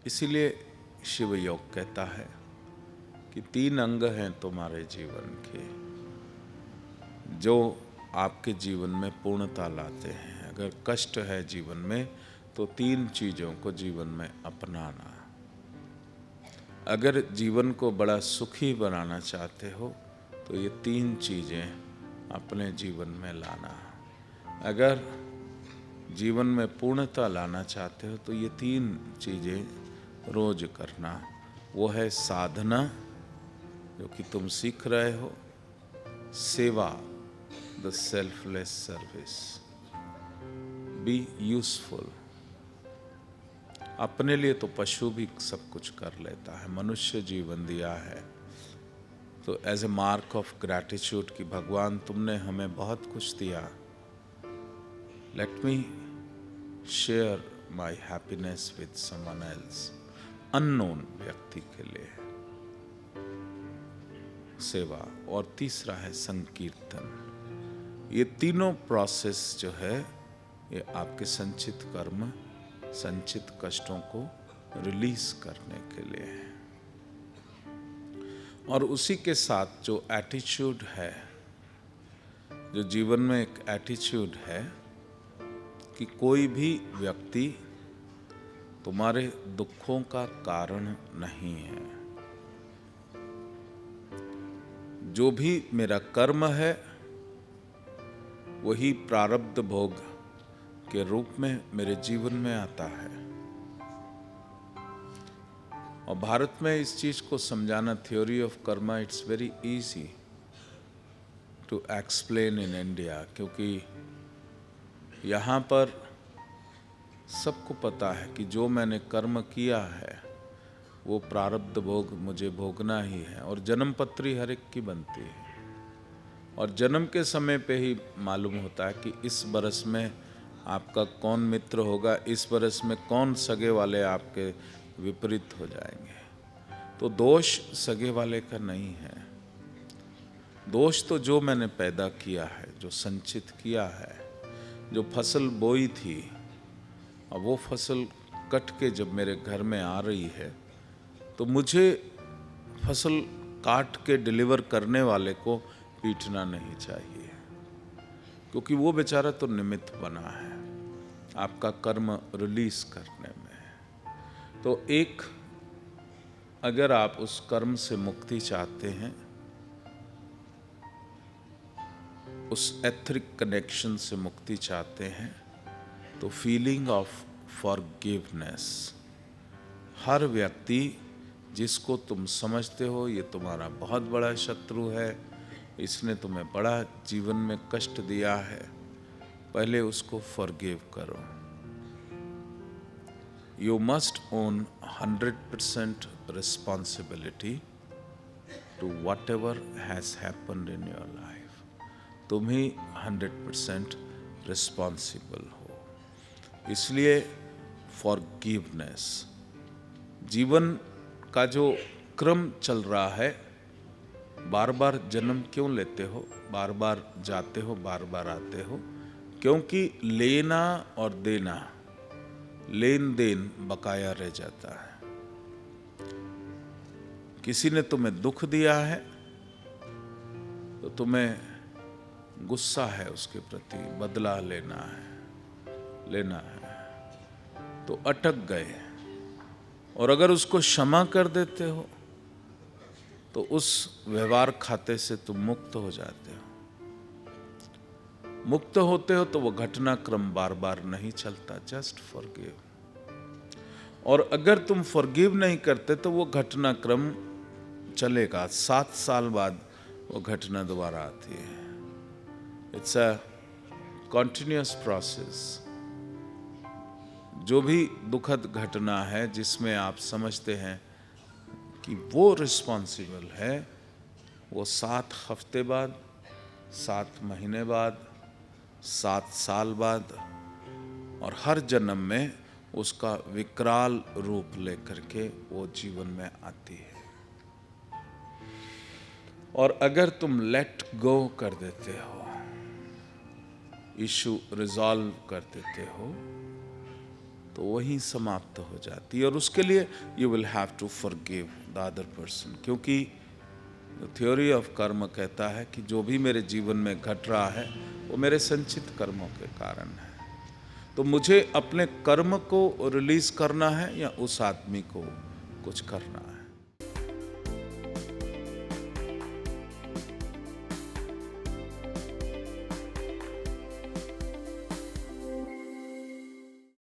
इसीलिए शिव योग कहता है कि 3 अंग हैं तुम्हारे जीवन के जो आपके जीवन में पूर्णता लाते हैं। अगर कष्ट है जीवन में तो 3 चीज़ों को जीवन में अपनाना। अगर जीवन को बड़ा सुखी बनाना चाहते हो तो ये 3 चीज़ें अपने जीवन में लाना। अगर जीवन में पूर्णता लाना चाहते हो तो ये 3 चीज़ें रोज करना। वो है साधना जो कि तुम सीख रहे हो, सेवा the selfless service, be useful. अपने लिए तो पशु भी सब कुछ कर लेता है, मनुष्य जीवन दिया है तो as a mark of gratitude कि भगवान तुमने हमें बहुत कुछ दिया, let me share my happiness with someone else. Unknown व्यक्ति के लिए सेवा। और तीसरा है संकीर्तन। ये तीनों प्रोसेस जो है ये आपके संचित कर्म, संचित कष्टों को रिलीज करने के लिए है। और उसी के साथ जो एटीट्यूड है, जो जीवन में एक एटीट्यूड है कि कोई भी व्यक्ति तुम्हारे दुखों का कारण नहीं है। जो भी मेरा कर्म है वही प्रारब्ध भोग के रूप में मेरे जीवन में आता है। और भारत में इस चीज को समझाना, theory of karma, it's very easy to explain in India, क्योंकि यहाँ पर सबको पता है कि जो मैंने कर्म किया है वो प्रारब्ध भोग मुझे भोगना ही है। और जन्म पत्री हर एक की बनती है और जन्म के समय पे ही मालूम होता है कि इस बरस में आपका कौन मित्र होगा, इस बरस में कौन सगे वाले आपके विपरीत हो जाएंगे। तो दोष सगे वाले का नहीं है, दोष तो जो मैंने पैदा किया है, जो संचित किया है, जो फसल बोई थी और वो फसल कट के जब मेरे घर में आ रही है तो मुझे फसल काट के डिलीवर करने वाले को पीटना नहीं चाहिए, क्योंकि वो बेचारा तो निमित्त बना है आपका कर्म रिलीज करने में। तो एक, अगर आप उस कर्म से मुक्ति चाहते हैं, उस एथरिक कनेक्शन से मुक्ति चाहते हैं, तो फीलिंग ऑफ फॉरगिवनेस। हर व्यक्ति जिसको तुम समझते हो ये तुम्हारा बहुत बड़ा शत्रु है, इसने तुम्हें बड़ा जीवन में कष्ट दिया है, पहले उसको फॉरगिव करो। You must own 100% responsibility to whatever has happened in your life. तुम ही 100% रिस्पॉन्सिबल हो। इसलिए फॉरगिवनेस, जीवन का जो क्रम चल रहा है, बार बार जन्म क्यों लेते हो, बार बार जाते हो, बार बार आते हो, क्योंकि लेना और देना, लेन देन बकाया रह जाता है। किसी ने तुम्हें दुख दिया है तो तुम्हें गुस्सा है उसके प्रति, बदला लेना है, तो अटक गए। और अगर उसको क्षमा कर देते हो तो उस व्यवहार खाते से तुम मुक्त हो जाते हो। मुक्त होते हो तो वो घटनाक्रम बार बार नहीं चलता, जस्ट फॉरगिव। और अगर तुम फॉरगिव नहीं करते तो वो घटनाक्रम चलेगा, 7 साल बाद वो घटना दोबारा आती है। It's a continuous process. जो भी दुखद घटना है जिसमें आप समझते हैं कि वो रिस्पॉन्सिबल है, वो 7 हफ्ते बाद, 7 महीने बाद, 7 साल बाद और हर जन्म में उसका विकराल रूप लेकर के वो जीवन में आती है। और अगर तुम लेट गो कर देते हो, इशू रिजॉल्व कर देते हो, तो वहीं समाप्त हो जाती है। और उसके लिए you will have to forgive the other person, क्योंकि थ्योरी ऑफ कर्म कहता है कि जो भी मेरे जीवन में घट रहा है वो मेरे संचित कर्मों के कारण है। तो मुझे अपने कर्म को रिलीज करना है या उस आदमी को कुछ करना है।